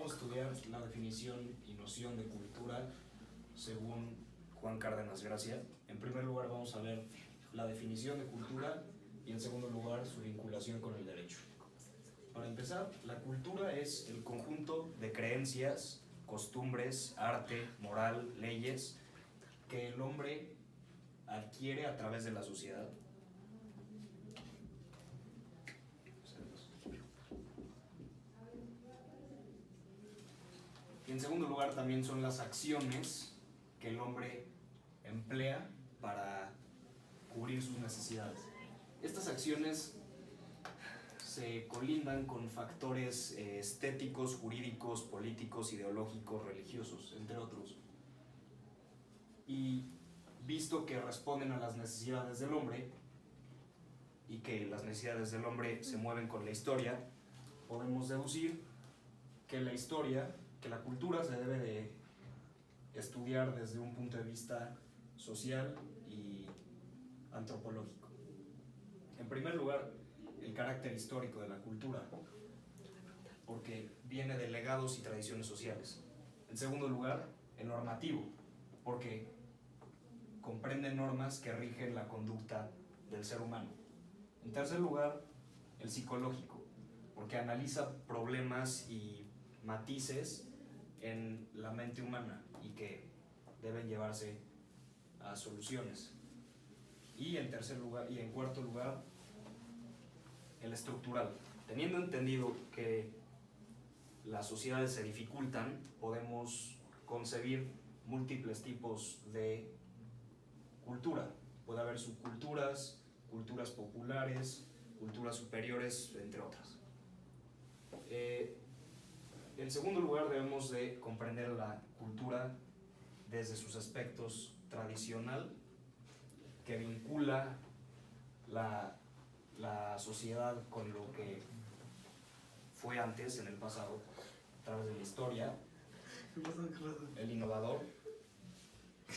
Vamos a estudiar la definición y noción de cultura según Juan Cárdenas Gracia. En primer lugar vamos a ver la definición de cultura y en segundo lugar su vinculación con el derecho. Para empezar, la cultura es el conjunto de creencias, costumbres, arte, moral, leyes que el hombre adquiere a través de la sociedad. Y en segundo lugar también son las acciones que el hombre emplea para cubrir sus necesidades. Estas acciones se colindan con factores estéticos, jurídicos, políticos, ideológicos, religiosos, entre otros. Y visto que responden a las necesidades del hombre y que las necesidades del hombre se mueven con la historia, podemos deducir que la cultura se debe de estudiar desde un punto de vista social y antropológico. En primer lugar, el carácter histórico de la cultura, porque viene de legados y tradiciones sociales. En segundo lugar, el normativo, porque comprende normas que rigen la conducta del ser humano. En tercer lugar, el psicológico, porque analiza problemas y matices en la mente humana y que deben llevarse a soluciones. Y en cuarto lugar, el estructural. Teniendo entendido que las sociedades se dificultan, podemos concebir múltiples tipos de cultura. Puede haber subculturas, culturas populares, culturas superiores, entre otras. En segundo lugar, debemos de comprender la cultura desde sus aspectos tradicional, que vincula la sociedad con lo que fue antes, en el pasado, a través de la historia. El innovador,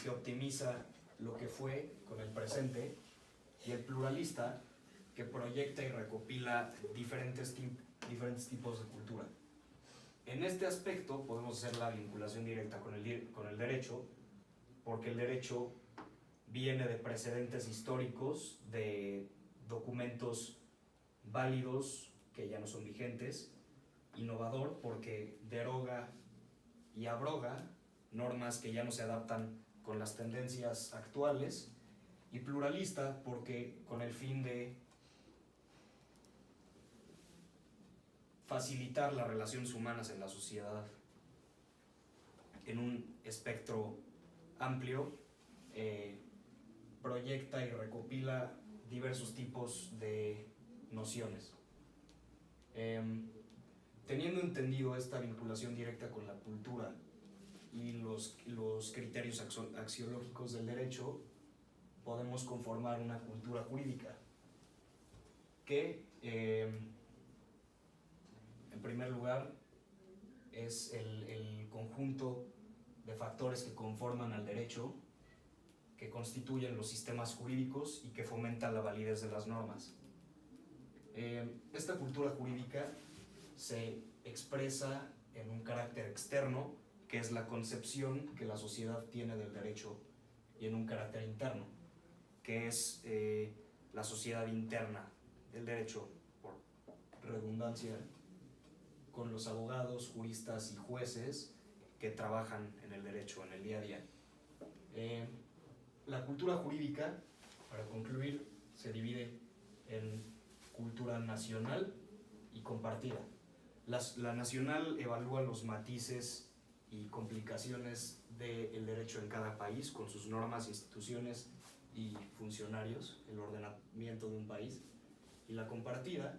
que optimiza lo que fue con el presente, y el pluralista, que proyecta y recopila diferentes tipos de cultura. En este aspecto podemos hacer la vinculación directa con el derecho, porque el derecho viene de precedentes históricos, de documentos válidos que ya no son vigentes. Innovador, porque deroga y abroga normas que ya no se adaptan con las tendencias actuales. Y pluralista, porque con el fin de facilitar las relaciones humanas en la sociedad en un espectro amplio, proyecta y recopila diversos tipos de nociones. Teniendo entendido esta vinculación directa con la cultura y los criterios axiológicos del derecho, podemos conformar una cultura jurídica que, en primer lugar, es el conjunto de factores que conforman al derecho, que constituyen los sistemas jurídicos y que fomentan la validez de las normas. Esta cultura jurídica se expresa en un carácter externo, que es la concepción que la sociedad tiene del derecho, y en un carácter interno, que es la sociedad interna del derecho, por redundancia, con los abogados, juristas y jueces que trabajan en el derecho en el día a día. La cultura jurídica, para concluir, se divide en cultura nacional y compartida. La nacional evalúa los matices y complicaciones del derecho en cada país, con sus normas, instituciones y funcionarios, el ordenamiento de un país. Y la compartida,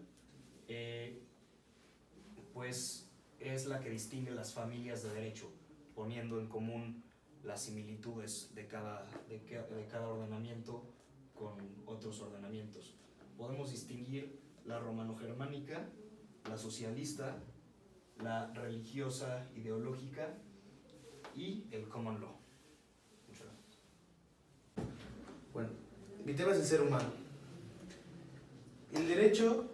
pues es la que distingue las familias de derecho, poniendo en común las similitudes de cada ordenamiento con otros ordenamientos. Podemos distinguir la romano-germánica, la socialista, la religiosa ideológica y el common law. Muchas gracias. Bueno, mi tema es el ser humano. El derecho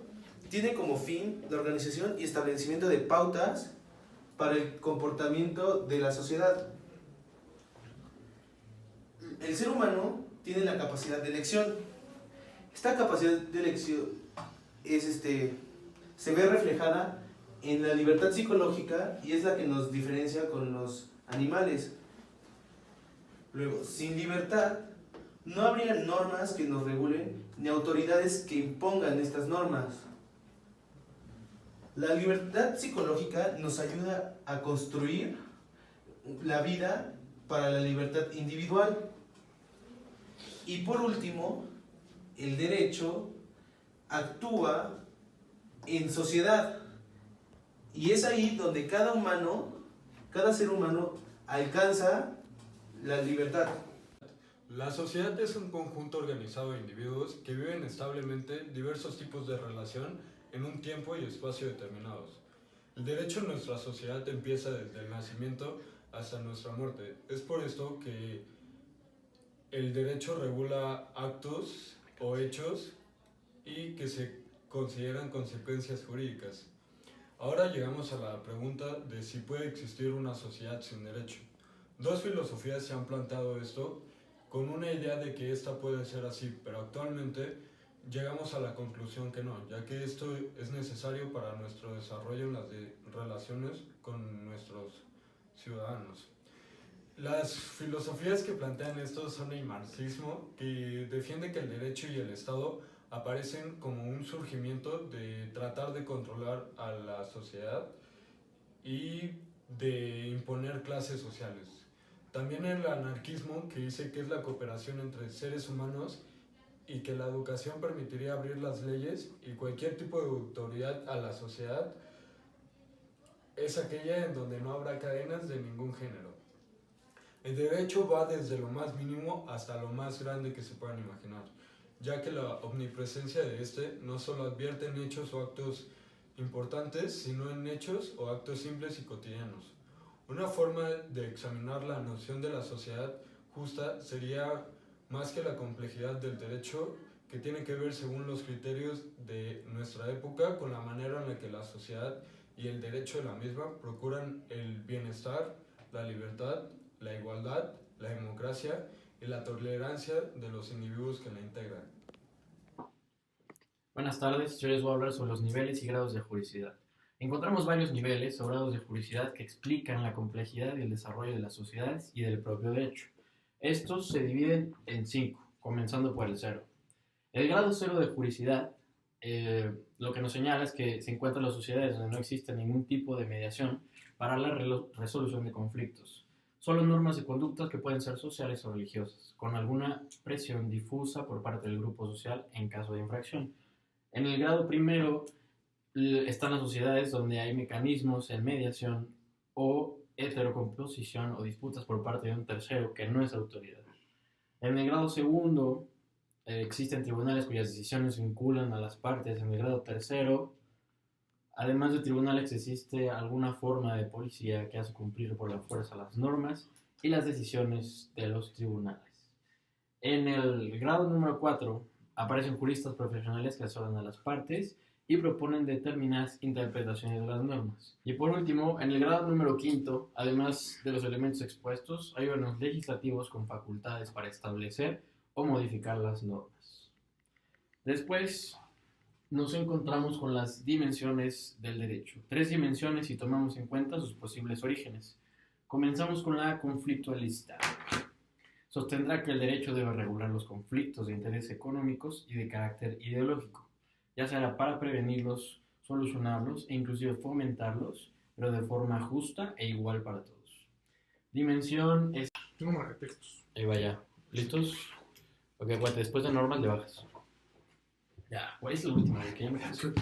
tiene como fin la organización y establecimiento de pautas para el comportamiento de la sociedad. El ser humano tiene la capacidad de elección. Esta capacidad de elección se ve reflejada en la libertad psicológica y es la que nos diferencia con los animales. Luego, sin libertad, no habría normas que nos regulen ni autoridades que impongan estas normas. La libertad psicológica nos ayuda a construir la vida para la libertad individual. Y por último, el derecho actúa en sociedad. Y es ahí donde cada ser humano alcanza la libertad. La sociedad es un conjunto organizado de individuos que viven establemente diversos tipos de relación en un tiempo y espacio determinados. El derecho en nuestra sociedad empieza desde el nacimiento hasta nuestra muerte. Es por esto que el derecho regula actos o hechos y que se consideran consecuencias jurídicas. Ahora llegamos a la pregunta de si puede existir una sociedad sin derecho. Dos filosofías se han planteado esto con una idea de que esta puede ser así, pero actualmente llegamos a la conclusión que no, ya que esto es necesario para nuestro desarrollo en las relaciones con nuestros ciudadanos. Las filosofías que plantean esto son el marxismo, que defiende que el derecho y el Estado aparecen como un surgimiento de tratar de controlar a la sociedad y de imponer clases sociales. También el anarquismo, que dice que es la cooperación entre seres humanos y que la educación permitiría abrir las leyes y cualquier tipo de autoridad a la sociedad, es aquella en donde no habrá cadenas de ningún género. El derecho va desde lo más mínimo hasta lo más grande que se puedan imaginar, ya que la omnipresencia de este no solo advierte en hechos o actos importantes, sino en hechos o actos simples y cotidianos. Una forma de examinar la noción de la sociedad justa sería, más que la complejidad del derecho, que tiene que ver según los criterios de nuestra época con la manera en la que la sociedad y el derecho de la misma procuran el bienestar, la libertad, la igualdad, la democracia y la tolerancia de los individuos que la integran. Buenas tardes, yo les voy a hablar sobre los niveles y grados de juridicidad. Encontramos varios niveles o grados de juridicidad que explican la complejidad y el desarrollo de las sociedades y del propio derecho. Estos se dividen en 5, comenzando por el 0. El grado 0 de juridicidad lo que nos señala es que se encuentran las sociedades donde no existe ningún tipo de mediación para la resolución de conflictos. Solo normas de conductas que pueden ser sociales o religiosas, con alguna presión difusa por parte del grupo social en caso de infracción. En el grado primero están las sociedades donde hay mecanismos en mediación o heterocomposición o disputas por parte de un tercero que no es autoridad. En el grado segundo existen tribunales cuyas decisiones vinculan a las partes. En el grado tercero, además de tribunales, existe alguna forma de policía que hace cumplir por la fuerza las normas y las decisiones de los tribunales. En el grado número 4 aparecen juristas profesionales que asesoran a las partes y proponen determinadas interpretaciones de las normas. Y por último, en el grado número 5, además de los elementos expuestos, hay órganos legislativos con facultades para establecer o modificar las normas. Después nos encontramos con las dimensiones del derecho. 3 dimensiones si tomamos en cuenta sus posibles orígenes. Comenzamos con la conflictualista. Sostendrá que el derecho debe regular los conflictos de interés económicos y de carácter ideológico, ya sea para prevenirlos, solucionarlos e inclusive fomentarlos, pero de forma justa e igual para todos. Dimensión es... Tengo marcatextos. Ahí va ya. ¿Listos? Ok, aguante, después de normas le bajas. Ya, ¿cuál es la última? Que ya me cansé.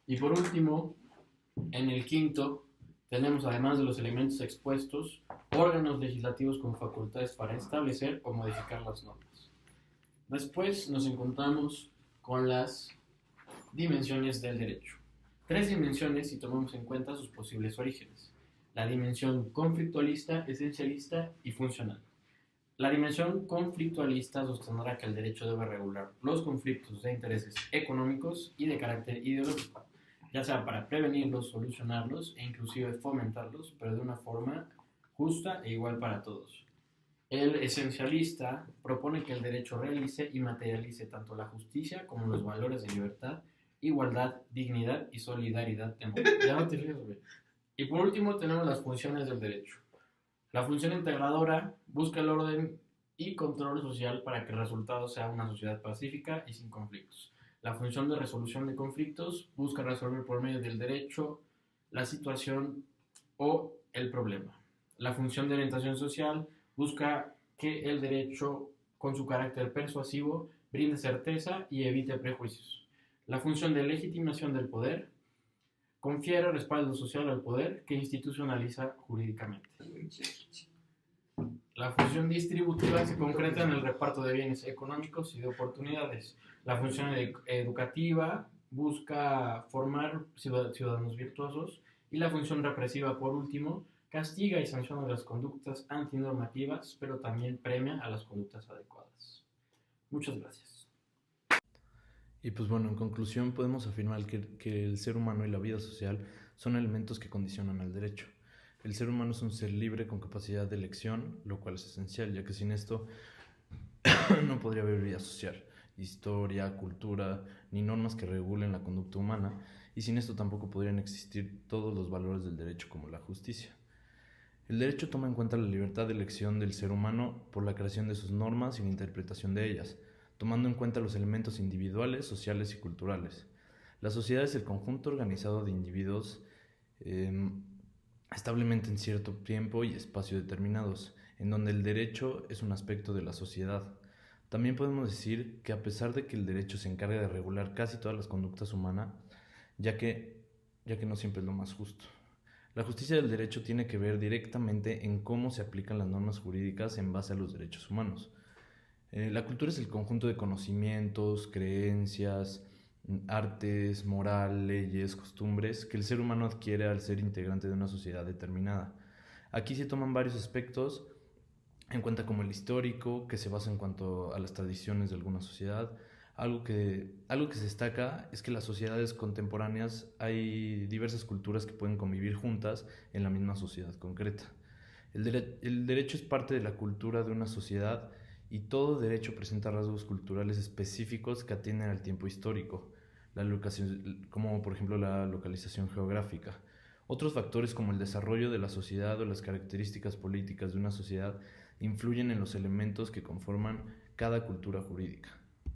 Y por último, en el 5 tenemos, además de los elementos expuestos, órganos legislativos con facultades para establecer o modificar las normas. Después nos encontramos con las dimensiones del derecho. 3 dimensiones si tomamos en cuenta sus posibles orígenes. La dimensión conflictualista, esencialista y funcional. La dimensión conflictualista sostendrá que el derecho debe regular los conflictos de intereses económicos y de carácter ideológico, ya sea para prevenirlos, solucionarlos e inclusive fomentarlos, pero de una forma justa e igual para todos. El esencialista propone que el derecho realice y materialice tanto la justicia como los valores de libertad, igualdad, dignidad y solidaridad. Ya no te rías, güey. Y por último tenemos las funciones del derecho. La función integradora busca el orden y control social para que el resultado sea una sociedad pacífica y sin conflictos. La función de resolución de conflictos busca resolver por medio del derecho la situación o el problema. La función de orientación social busca que el derecho, con su carácter persuasivo, brinde certeza y evite prejuicios. La función de legitimación del poder confiere respaldo social al poder que institucionaliza jurídicamente. La función distributiva se concreta en el reparto de bienes económicos y de oportunidades. La función educativa busca formar ciudadanos virtuosos y la función represiva, por último, castiga y sanciona las conductas antinormativas, pero también premia a las conductas adecuadas. Muchas gracias. Y pues bueno, en conclusión podemos afirmar que el ser humano y la vida social son elementos que condicionan al derecho. El ser humano es un ser libre con capacidad de elección, lo cual es esencial, ya que sin esto no podría haber vida social, historia, cultura, ni normas que regulen la conducta humana, y sin esto tampoco podrían existir todos los valores del derecho como la justicia. El derecho toma en cuenta la libertad de elección del ser humano por la creación de sus normas y la interpretación de ellas, tomando en cuenta los elementos individuales, sociales y culturales. La sociedad es el conjunto organizado de individuos establemente en cierto tiempo y espacio determinados, en donde el derecho es un aspecto de la sociedad. También podemos decir que a pesar de que el derecho se encarga de regular casi todas las conductas humanas, ya que no siempre es lo más justo. La justicia del derecho tiene que ver directamente en cómo se aplican las normas jurídicas en base a los derechos humanos. La cultura es el conjunto de conocimientos, creencias, artes, moral, leyes, costumbres que el ser humano adquiere al ser integrante de una sociedad determinada. Aquí se toman varios aspectos en cuenta, como el histórico, que se basa en cuanto a las tradiciones de alguna sociedad. Algo que se destaca es que las sociedades contemporáneas hay diversas culturas que pueden convivir juntas en la misma sociedad concreta. El derecho es parte de la cultura de una sociedad, y todo derecho presenta rasgos culturales específicos que atienden al tiempo histórico, como por ejemplo la localización geográfica. Otros factores, como el desarrollo de la sociedad o las características políticas de una sociedad, influyen en los elementos que conforman cada cultura jurídica.